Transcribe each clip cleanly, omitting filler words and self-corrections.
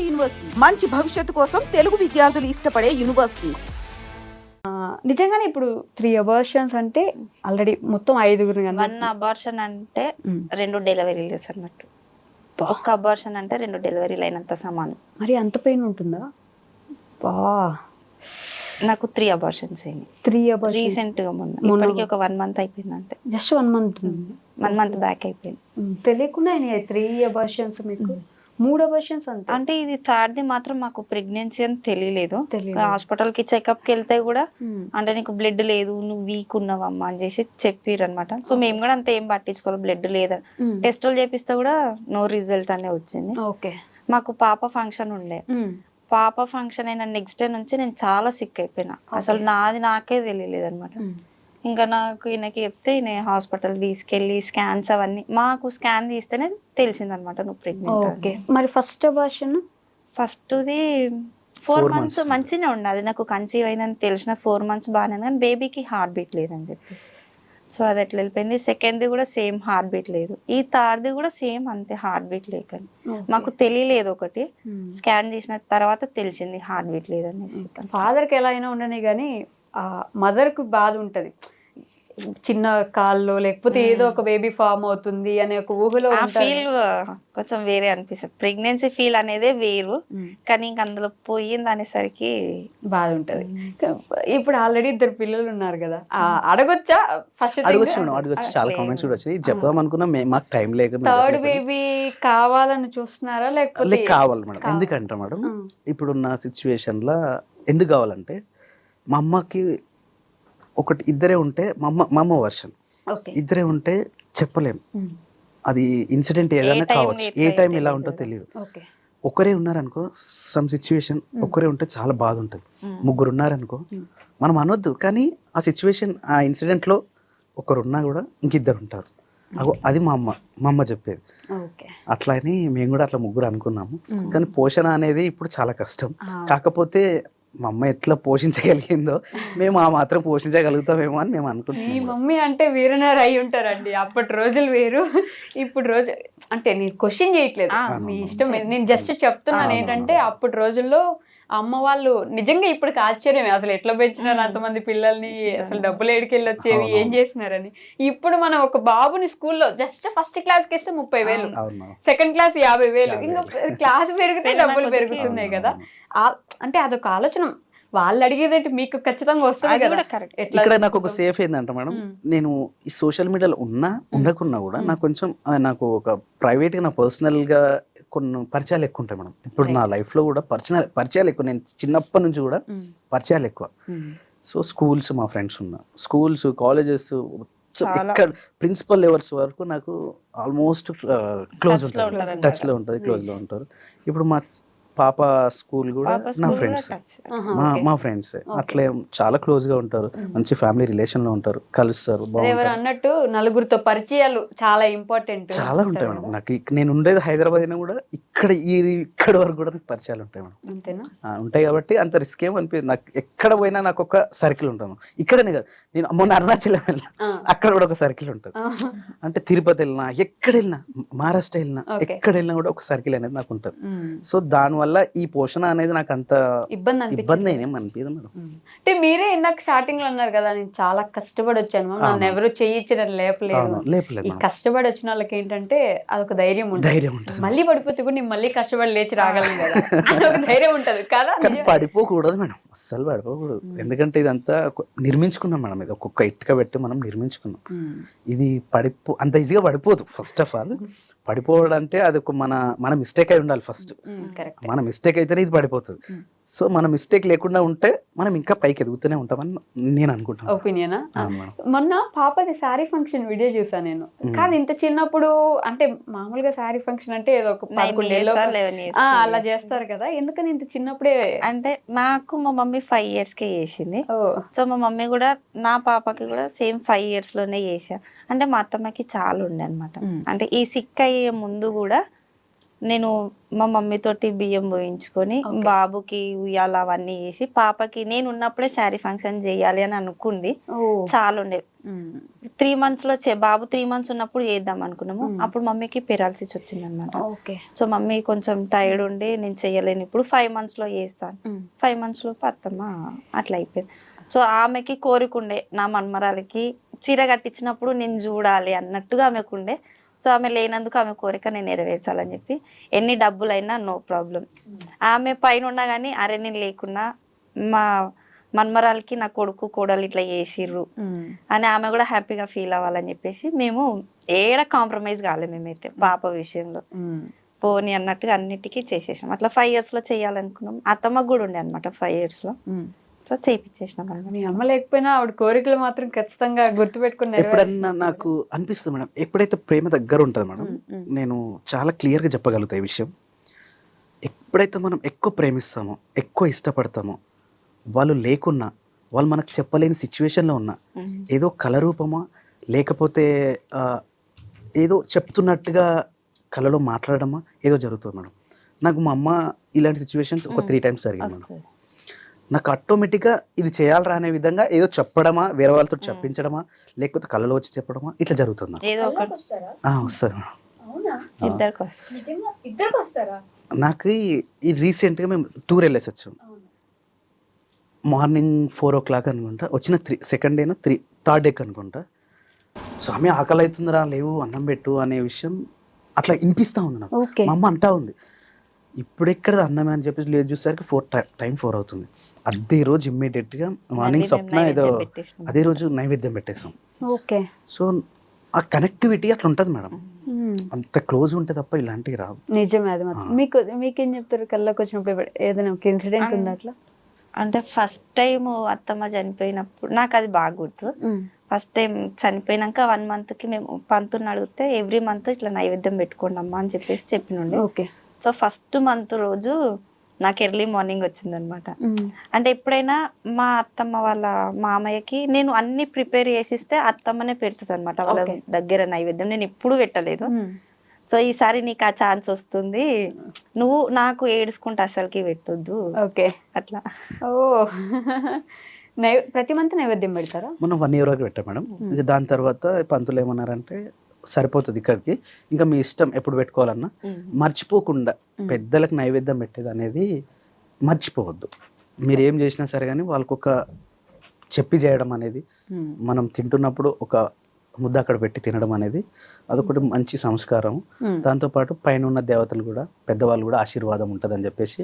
University మంచి భవిష్యత్తు కోసం తెలుగు విద్యార్థులు ఇష్టపడే యూనివర్సిటీ. నిజంగానే ఇప్పుడు 3 అబార్షన్స్ అంటే ఆల్రెడీ మొత్తం 5 1 అబార్షన్ అంటే 2 డెలివరీలు అన్నట్టు. ఒక్క అబార్షన్ అంటే 2 డెలివరీలు అయినంత సమానం. మరి అంత పెయిన్ ఉంటుందా? బా నాకు 3 అబార్షన్స్ అయినాయి. 3 అబార్షన్స్ రీసెంట్ గా మొన్న ఇప్పటికి ఒక 1 మంత్ అయిపోయింది అంతే. జస్ట్ 1 మంత్ 1 మంత్ బ్యాక్ అయిపోయింది. తెలియకుండా 3 అబార్షన్స్ మీకు 3 అబార్షన్స్ అంటే ఇది థర్డ్ది మాత్రం మాకు ప్రెగ్నెన్సీ అని తెలియలేదు. హాస్పిటల్ కి చెకప్ కి వెళ్తే కూడా అంటే నీకు బ్లడ్ లేదు, నువ్వు వీక్ ఉన్నావమ్మా అని చేసి చెప్పారు అనమాట. సో మేము కూడా అంత ఏం పట్టించుకోవాలి, బ్లడ్ లేదా టెస్టులు చేపిస్తే కూడా నో రిజల్ట్ అనే వచ్చింది. ఓకే. మాకు పాప ఫంక్షన్ ఉండే, పాప ఫంక్షన్ అయిన నెక్స్ట్ డే నుంచి నేను చాలా సిక్ అయిపోయినా. అసలు నాకే తెలియలేదు అనమాట. ఇంకా నాకు ఈయనకి చెప్తే ఈయన హాస్పిటల్ తీసుకెళ్లి స్కాన్స్ అవన్నీ, మాకు స్కాన్ తీస్తేనే తెలిసింది అనమాట నువ్వు ప్రెగ్నెంట్. ఓకే. మరి ఫస్ట్ అబార్షన్ ఫస్ట్ది 4 months మంచిగానే ఉన్నది, నాకు కన్సీవ్ అయిందని తెలిసిన 4 months బాగానే ఉంది, కానీ బేబీకి హార్ట్ బీట్ లేదని చెప్పి సో అది ఎట్లా వెళ్ళిపోయింది. సెకండ్ది కూడా సేమ్ హార్ట్ బీట్ లేదు, ఈ థర్డ్ది కూడా సేమ్ అంతే హార్ట్ బీట్ లేకని మాకు తెలియలేదు. ఒకటి స్కాన్ చేసిన తర్వాత తెలిసింది హార్ట్ బీట్ లేదని. ఫాదర్కి ఎలా అయినా ఉండని కానీ మదర్కు బాధ ఉంటుంది, చిన్న కాల్లో లేకపోతే ఏదో ఒక బేబీ ఫామ్ అవుతుంది అనే ఒక ఊహలో ఫీల్ కొంచెం వేరే అనిపిస్తుంది. ప్రెగ్నెన్సీ ఫీల్ అనేదే వేరు, కానీ ఇంక అందులో పోయింది అనేసరికి బాధ ఉంటది. ఇప్పుడు ఆల్రెడీ 2 పిల్లలు ఉన్నారు కదా, అడగొచ్చా? ఫస్ట్ అడగొచ్చు, చాలా కామెంట్స్ కూడా వచ్చాయి. చెప్దాం అనుకున్నా మాకు టైం లేక. థర్డ్ బేబీ కావాలని చూస్తున్నారా లేకపోతే? కావాలి మేడం. ఎందుకంటే మేడం ఇప్పుడున్న సిచ్యువేషన్ లా ఎందుకు కావాలంటే, మా అమ్మకి ఒకటి ఇద్దరే ఉంటే, మా అమ్మ వర్షన్ ఇద్దరే ఉంటే చెప్పలేం, అది ఇన్సిడెంట్ ఏదైనా కావచ్చు, ఏ టైం ఎలా ఉంటో తెలియదు. ఒకరే ఉన్నారనుకో సమ్ సిచ్యువేషన్, ఒకరే ఉంటే చాలా బాధ ఉంటుంది. 3 ఉన్నారనుకో మనం అనొద్దు, కానీ ఆ సిచ్యువేషన్ ఆ ఇన్సిడెంట్ లో ఒకరు ఉన్నా కూడా ఇంకిద్దరు ఉంటారు. అది మా అమ్మ చెప్పేది. అట్లా అని మేము కూడా అట్లా 3 అనుకున్నాము. కానీ పోషణ అనేది ఇప్పుడు చాలా కష్టం. కాకపోతే మా అమ్మ ఎట్లా పోషించగలిగిందో మేము ఆ మాత్రం పోషించగలుగుతామేమో అని మేము అనుకుంటున్నాం. మీ మమ్మీ అంటే వీరనారు అయి ఉంటారండి. అప్పటి రోజులు వేరు, ఇప్పుడు రోజు అంటే నేను క్వశ్చన్ చేయట్లేదు, మీ ఇష్టం. నేను జస్ట్ చెప్తున్నాను ఏంటంటే అప్పటి రోజుల్లో అమ్మ వాళ్ళు నిజంగా ఇప్పటికి ఆశ్చర్యమే, అసలు ఎట్లా పెంచినారు అంతమంది పిల్లల్ని, అసలు డబ్బులు ఏడికెళ్ళి వచ్చేవి, ఏం చేసినారని. ఇప్పుడు మనం ఒక బాబుని స్కూల్లో జస్ట్ ఫస్ట్ క్లాస్కి ఇస్తే 30,000, సెకండ్ క్లాస్ 50,000, ఇంకొక క్లాస్ పెరిగితే డబ్బులు పెరుగుతున్నాయి కదా. అంటే అదొక ఆలోచన. వాళ్ళు అడిగేదంటే మీకు ఖచ్చితంగా వస్తుంది కదా. ఇక్కడ నాకు ఒక సేఫ్ ఏంటంటే మేడం, నేను ఈ సోషల్ మీడియాలో ఉండకున్నా కూడా నాకు ఒక ప్రైవేట్ గా, నా పర్సనల్ గా కొన్ని పరిచయాలు ఎక్కువ ఉంటాయి మేడం. ఇప్పుడు నా లైఫ్ లో కూడా పరిచయాలు ఎక్కువ. నేను చిన్నప్పటి నుంచి కూడా పరిచయాలు ఎక్కువ. సో స్కూల్స్, మా ఫ్రెండ్స్ స్కూల్స్, కాలేజెస్, ఇక్కడ ప్రిన్సిపల్ లెవెల్స్ వరకు నాకు ఆల్మోస్ట్ క్లోజ్ ఉంటుంది, టచ్ లో ఉంటుంది, క్లోజ్ లో ఉంటారు. ఇప్పుడు మా పాప స్కూల్ కూడా నా ఫ్రెండ్స్, మా ఫ్రెండ్స్ అట్లే చాలా క్లోజ్ గా ఉంటారు, మంచి ఫ్యామిలీ రిలేషన్ లో ఉంటారు, కలుస్తారు. అన్నట్టు నలుగురితో పరిచయాలు చాలా ఇంపార్టెంట్, చాలా ఉంటాయి మేడం. నాకు నేను ఉండేది హైదరాబాద్ అయినా కూడా ఇక్కడ వరకు కూడా నాకు పరిచయాలు ఉంటాయి మేడం. అంతేనా? ఉంటాయి కాబట్టి అంత రిస్క్ ఏం అనిపించదు నాకు. ఎక్కడ పోయినా నాకు ఒక సర్కిల్ ఉంటాను. ఇక్కడనే కదా, నేను మొన్న అరుణాచలం వెళ్ళినా అక్కడ కూడా ఒక సర్కిల్ ఉంటుంది. అంటే తిరుపతి వెళ్ళినా, ఎక్కడ వెళ్ళినా, మహారాష్ట్ర వెళ్ళినా, ఎక్కడ వెళ్ళినా కూడా ఒక సర్కిల్ అనేది నాకు ఉంటుంది. సో దానివల్ల ఈ పోషణ అనేది నాకు అంత ఇబ్బంది ఏం అనిపించదు మేడం. అంటే మీరే ఇందాక స్టార్టింగ్ లో అన్నారు కదా, నేను చాలా కష్టపడి వచ్చాను, నన్ను ఎవరు చేయించిన లేపలేదు. ఈ కష్టపడి వచ్చిన వాళ్ళకి ఏంటంటే అదొక ధైర్యం ఉంటుంది. మళ్ళీ పడిపోతే కూడా నేను మళ్ళీ కష్టపడి లేచి రాగలను కదా, అదొక ధైర్యం ఉంటది కదా. పడిపోకూడదు మేడం, అస్సలు పడిపోకూడదు. ఎందుకంటే ఇదంతా నిర్మించుకున్నాం మేడం, ఇది ఒక్కొక్క ఇటుక పెట్టి మనం నిర్మించుకున్నాం. ఇది అంత ఈజీగా పడిపోదు. ఫస్ట్ ఆఫ్ ఆల్ పడిపోవడం అంటే అది ఒక మన మిస్టేక్ అయి ఉండాలి ఫస్ట్. మన మిస్టేక్ అయితేనే ఇది పడిపోతుంది. సో మన మిస్టేక్ లేకుండా ఉంటే మనం ఇంకా పైకి ఎదుగుతూనే ఉంటామని నేను అనుకుంటాను. ఒపీనియనా? మొన్న పాపది శారీ ఫంక్షన్ వీడియో చూసాను నేను. కానీ ఇంత చిన్నప్పుడు అంటే మామూలుగా శారీ ఫంక్షన్ అంటే ఏదో ఒక 11 ఏళ్ళు అలా చేస్తారు కదా, ఎందుకని ఇంత చిన్నప్పుడే? అంటే నాకు మా మమ్మీ 5 years కే చేసింది. సో మా మమ్మీ కూడా నా పాపకి కూడా సేమ్ 5 years లోనే చేసా. అంటే మా అత్తమ్మకి చాలా ఉండే అనమాట. అంటే ఈ సిక్ అయ్యే ముందు కూడా నేను మా మమ్మీ తోటి బియ్యం పోయించుకొని బాబుకి ఉయ్యాల అవన్నీ వేసి పాపకి నేను ఉన్నప్పుడే శారీ ఫంక్షన్ చేయాలి అని అనుకుంది. చాలా ఉండే 3 months లో బాబు 3 months ఉన్నప్పుడు చేద్దాం అనుకున్నాము. అప్పుడు మమ్మీకి పెరాలసిస్ వచ్చింది అనమాట. సో మమ్మీ కొంచెం టైర్డ్ ఉండి నేను చెయ్యలేను, ఇప్పుడు 5 months లో చేస్తాను. 5 months లో అత్తమ్మ అట్లా అయిపోయింది. సో ఆమెకి కోరికుండే నా మన్మరాలకి చీర కట్టించినప్పుడు నేను చూడాలి అన్నట్టుగా ఆమెకుండే. సో ఆమె లేనందుకు ఆమె కోరిక నేను నెరవేర్చాలని చెప్పి ఎన్ని డబ్బులైనా నో ప్రాబ్లం. ఆమె పైన ఉన్నా కానీ అరే నేను లేకున్నా మా మన్మరాలకి నా కొడుకు కోడలు ఇట్లా చేసిర్రు అని ఆమె కూడా హ్యాపీగా ఫీల్ అవ్వాలని చెప్పేసి మేము ఏడ కాంప్రమైజ్ కాలేదు మేమైతే పాప విషయంలో. పోనీ అన్నట్టుగా అన్నిటికీ చేసేసాం. అట్లా 5 years లో చేయాలనుకున్నాం. అత్తమ్మకు కూడా ఉండే అనమాట 5 years లో. సో చేయించేసినాం. మీ అమ్మ లేకపోయినా ఆవిడ కోరికలు మాత్రం ఖచ్చితంగా గుర్తుపెట్టుకుని ఎప్పుడన్నా నాకు అనిపిస్తుంది మేడం, ఎప్పుడైతే ప్రేమ దగ్గర ఉంటుంది మేడం, నేను చాలా క్లియర్గా చెప్పగలుగుతా ఈ విషయం. ఎప్పుడైతే మనం ఎక్కువ ప్రేమిస్తామో, ఎక్కువ ఇష్టపడతామో, వాళ్ళు లేకున్నా, వాళ్ళు మనకు చెప్పలేని సిచ్యువేషన్లో ఉన్నా, ఏదో కళ రూపమా లేకపోతే ఏదో చెప్తున్నట్టుగా కళలో మాట్లాడమా ఏదో జరుగుతుంది మేడం. నాకు మా అమ్మ ఇలాంటి సిచ్యువేషన్స్ ఒక 3 times జరిగింది మేడం. నాకు ఆటోమేటిక్గా ఇది చేయాలరా అనే విధంగా ఏదో చెప్పడమా, వేరే వాళ్ళతో చెప్పించడమా, లేకపోతే కళ్ళలో వచ్చి చెప్పడమా ఇట్లా జరుగుతుంది. వస్తారు నాకు. ఈ రీసెంట్గా మేము టూర్ వెళ్ళేసి వచ్చాం. మార్నింగ్ 4 o'clock అనుకుంటా వచ్చిన. సెకండ్ డేనా 3rd day అనుకుంటా. స్వామి ఆకలి అవుతుందిరా, లేవు అన్నం పెట్టు అనే విషయం అట్లా వినిపిస్తూ ఉంది నాకు. మా అమ్మ అంటా ఉంది, ఇప్పుడు ఎక్కడ అన్నమే అని చెప్పేసి లేదు చూసేసరికి 4 అవుతుంది. అదే రోజు ఇమ్మీడియట్గా మార్నింగ్ స్వప్న ఏదో అదే రోజు నైవేద్యం పెట్టేసాం. సో ఆ కనెక్టివిటీ అట్లా ఉంటుంది మేడం, అంత క్లోజ్ ఉంటే తప్ప ఇలాంటివి రావు. నిజమే. అది మాత్రం మీకేం చెప్తారు కళ్ళకి వచ్చినప్పుడు ఏదైనా ఒక ఇన్సిడెంట్ ఉందా అట్లా? అంటే ఫస్ట్ టైం అత్తమ్మ చనిపోయినప్పుడు నాకు అది బాగా గుర్తు. ఫస్ట్ టైం చనిపోయినాక 1 monthకి మేము పంతుని అడిగితే ఎవ్రీ మంత్ ఇట్లా నైవేద్యం పెట్టుకోండి అమ్మా అని చెప్పేసి చెప్పినుండే. సో ఫస్ట్ మంత్ రోజు నాకు ఎర్లీ మార్నింగ్ వచ్చిందనమాట. అంటే ఎప్పుడైనా మా అత్తమ్మ వాళ్ళ మామయ్యకి నేను అన్ని ప్రిపేర్ చేసిస్తే అత్తమ్మనే పెడుతుంది అనమాట వాళ్ళ దగ్గర నైవేద్యం. నేను ఎప్పుడు పెట్టలేదు. సో ఈసారి నీకు ఆ ఛాన్స్ వస్తుంది, నువ్వు నాకు ఏడుచుకుంటే అసలుకి పెట్టొద్దు అట్లా. ప్రతి మంత్ నైవేద్యం పెడతారా? మనం 1 year వరకు పెట్టాం మేడం. ఇక దాని తర్వాత పంతులు ఏమన్నారంటే సరిపోతుంది ఇక్కడికి, ఇంకా మీ ఇష్టం ఎప్పుడు పెట్టుకోవాలన్నా మర్చిపోకుండా పెద్దలకు నైవేద్యం పెట్టేది అనేది మర్చిపోవద్దు. మీరు ఏం చేసినా సరే కానీ వాళ్ళకు ఒక చెప్పి చేయడం అనేది, మనం తింటున్నప్పుడు ఒక ముద్ద అక్కడ పెట్టి తినడం అనేది అదొకటి మంచి సంస్కారం. దాంతోపాటు పైన ఉన్న దేవతలు కూడా, పెద్దవాళ్ళు కూడా ఆశీర్వాదం ఉంటుంది అని చెప్పేసి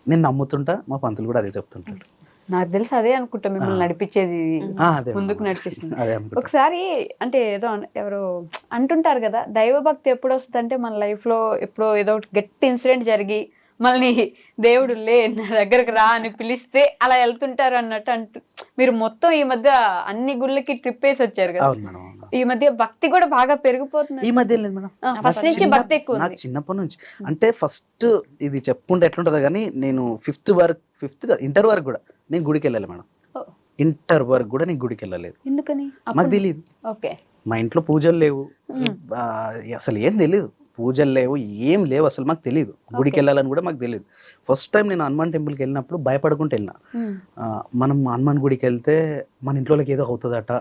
నేను నమ్ముతుంటా. మా పంతులు కూడా అదే చెప్తుంటాడు. నాకు తెలిసి అదే అనుకుంటా మిమ్మల్ని నడిపించేది, ముందుకు నడిపిస్తుంది. ఒకసారి అంటే ఏదో ఎవరో అంటుంటారు కదా, దైవభక్తి ఎప్పుడు వస్తుంది అంటే మన లైఫ్ లో ఎప్పుడో ఏదో గట్టి ఇన్సిడెంట్ జరిగి మళ్ళీ దేవుడు లే నా దగ్గరకు రా అని పిలిస్తే అలా వెళ్తుంటారు అన్నట్టు మీరు మొత్తం ఈ మధ్య అన్ని గుళ్ళకి ట్రిప్ వేసి వచ్చారు కదా, ఈ మధ్య భక్తి కూడా బాగా పెరిగిపోతుంది. ఈ మధ్య లేదు మేడం, ఫస్ట్ నుంచి భక్తి ఎక్కువ. నాకు చిన్నప్పటి నుంచి అంటే ఫస్ట్ ఇది చెప్పుకుంటే ఎట్లుంటుందో కానీ నేను 5th ఇంటర్ వరకు కూడా నేను గుడికి వెళ్ళాలి మేడం. ఇంటర్ వరకు కూడా నేను గుడికి వెళ్ళలేదు. ఎందుకని? మాకు తెలియదు. మా ఇంట్లో పూజలు లేవు, అసలు ఏం తెలియదు. పూజలు లేవు, ఏం లేవు, అసలు మాకు తెలియదు. గుడికి వెళ్ళాలని కూడా మాకు తెలియదు. ఫస్ట్ టైం నేను హనుమాన్ టెంపుల్కి వెళ్ళినప్పుడు భయపడుకుంటూ వెళ్ళిన. మనం హనుమాన్ గుడికి వెళ్తే మన ఇంట్లోకి ఏదో అవుతుందట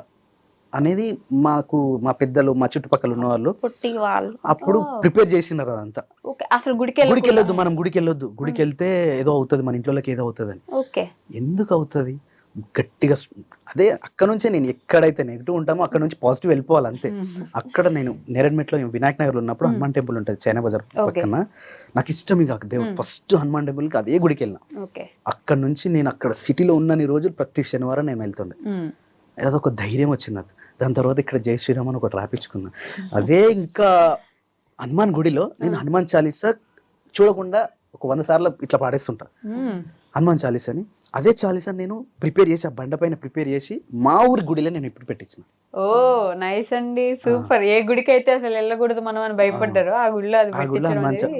అనేది మాకు మా పెద్దలు, మా చుట్టుపక్కల ఉన్న వాళ్ళు అప్పుడు ప్రిపేర్ చేసినారు అదంతా. అసలు గుడికి వెళ్ళొద్దు, మనం గుడికి వెళ్ళొద్దు, గుడికి వెళ్తే ఏదో అవుతుంది, మన ఇంట్లోకి ఏదో అవుతుంది అని. ఎందుకు అవుతుంది? గట్టిగా అదే అక్కడ నుంచే నేను ఎక్కడైతే నెగిటివ్ ఉంటామో అక్కడ నుంచి పాజిటివ్ వెళ్ళిపోవాలి అంతే. అక్కడ నేను నేరెడ్మెట్లో వినాయక్ నగర్ ఉన్నప్పుడు హనుమాన్ టెంపుల్ ఉంటుంది చైనా బజార్ పక్కన. నాకు ఇష్టం ఇక దేవుడు. ఫస్ట్ హనుమాన్ టెంపుల్కి అదే గుడికి వెళ్ళినా. అక్కడ నుంచి నేను అక్కడ సిటీలో ఉన్నన్ని రోజులు ప్రతి శనివారం నేను వెళ్తుండే. అదొక ధైర్యం వచ్చింది నాకు. దాని తర్వాత ఇక్కడ జై శ్రీరామ్ అని ఒకటి రాపించుకున్నా. అదే ఇంకా హనుమాన్ గుడిలో నేను హనుమాన్ చాలీసా చూడకుండా ఒక 100 సార్లు ఇట్లా పాడేస్తుంటా హనుమాన్ చాలీసా అని. అదే చాలీసా నేను ప్రిపేర్ చేసి ఆ బండ పైన ప్రిపేర్ చేసి మా ఊరి గుడిలో నేను ఇప్పుడు పెట్టించిన. ఓ నైస్ అండి, సూపర్. ఏ గుడికి అయితే అసలు వెళ్ళకూడదు మనం అని భయపడ్డారు, ఆ గుడిలో అది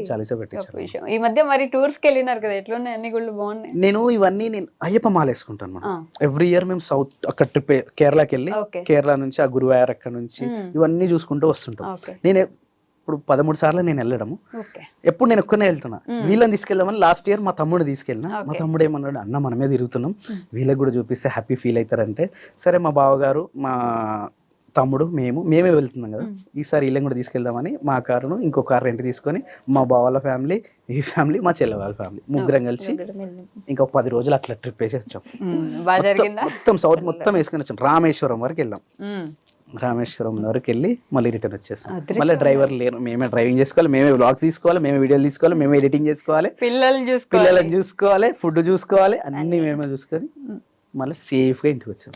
చాలీసా పెట్టించాను. ఈ మధ్య మరి టూర్స్ కి వెళ్ళినారు కదా, ఎట్లున్నాయి? అన్ని గుళ్ళు బాగున్నాయి. నేను ఇవన్నీ నేను అయ్యప్ప మాల వేసుకుంటాను మనం. ఎవ్రీ ఇయర్ మేము సౌత్ అక్కడ ట్రిప్ కేరళకి వెళ్ళి కేరళ నుంచి ఆ గురువాయూర్ అక్కడ నుంచి ఇవన్నీ చూసుకుంటూ వస్తుంటాం. నేను ఇప్పుడు 13 సార్లు నేను వెళ్ళడము. ఓకే. ఎప్పుడు నేను ఒక్కనే వెళ్తున్నా. వీళ్ళని తీసుకెళ్దామని లాస్ట్ ఇయర్ మా తమ్ముడు తీసుకెళ్ళిన. మా తమ్ముడు ఏమన్నాడు, అన్న మనమే తిరుగుతున్నాం, వీళ్ళకి కూడా చూపిస్తే హ్యాపీ ఫీల్ అవుతారంటే, సరే మా బావగారు, మా తమ్ముడు, మేమే వెళ్తున్నాం కదా, ఈసారి వీళ్ళని కూడా తీసుకెళ్దామని మా కారును ఇంకో కారు రెంట్ తీసుకొని మా బావాల ఫ్యామిలీ, ఈ ఫ్యామిలీ, మా చెల్లె వాళ్ళ ఫ్యామిలీ ముగ్గురం కలిసి ఇంకో 10 రోజులు అట్లా ట్రిప్ వేసి వచ్చాం. బాగా జరిగిందా? మొత్తం సౌత్ మొత్తం వేసుకొని వచ్చాం. రామేశ్వరం వరకు వెళ్ళాం. రామేశ్వరం వరకు వెళ్ళి మళ్ళీ రిటర్న్ వచ్చేస్తాం. మళ్ళీ డ్రైవర్ లేరు, మేమే డ్రైవింగ్ చేసుకోవాలి, మేమే వ్లాగ్స్ తీసుకోవాలి, మేమే వీడియోలు తీసుకోవాలి, మేమే ఎడిటింగ్ చేసుకోవాలి, పిల్లల్ని చూసుకోవాలి, ఫుడ్ చూసుకోవాలి, అన్ని మేమే చూసుకొని మళ్ళీ సేఫ్గా ఇంటికి వచ్చాం.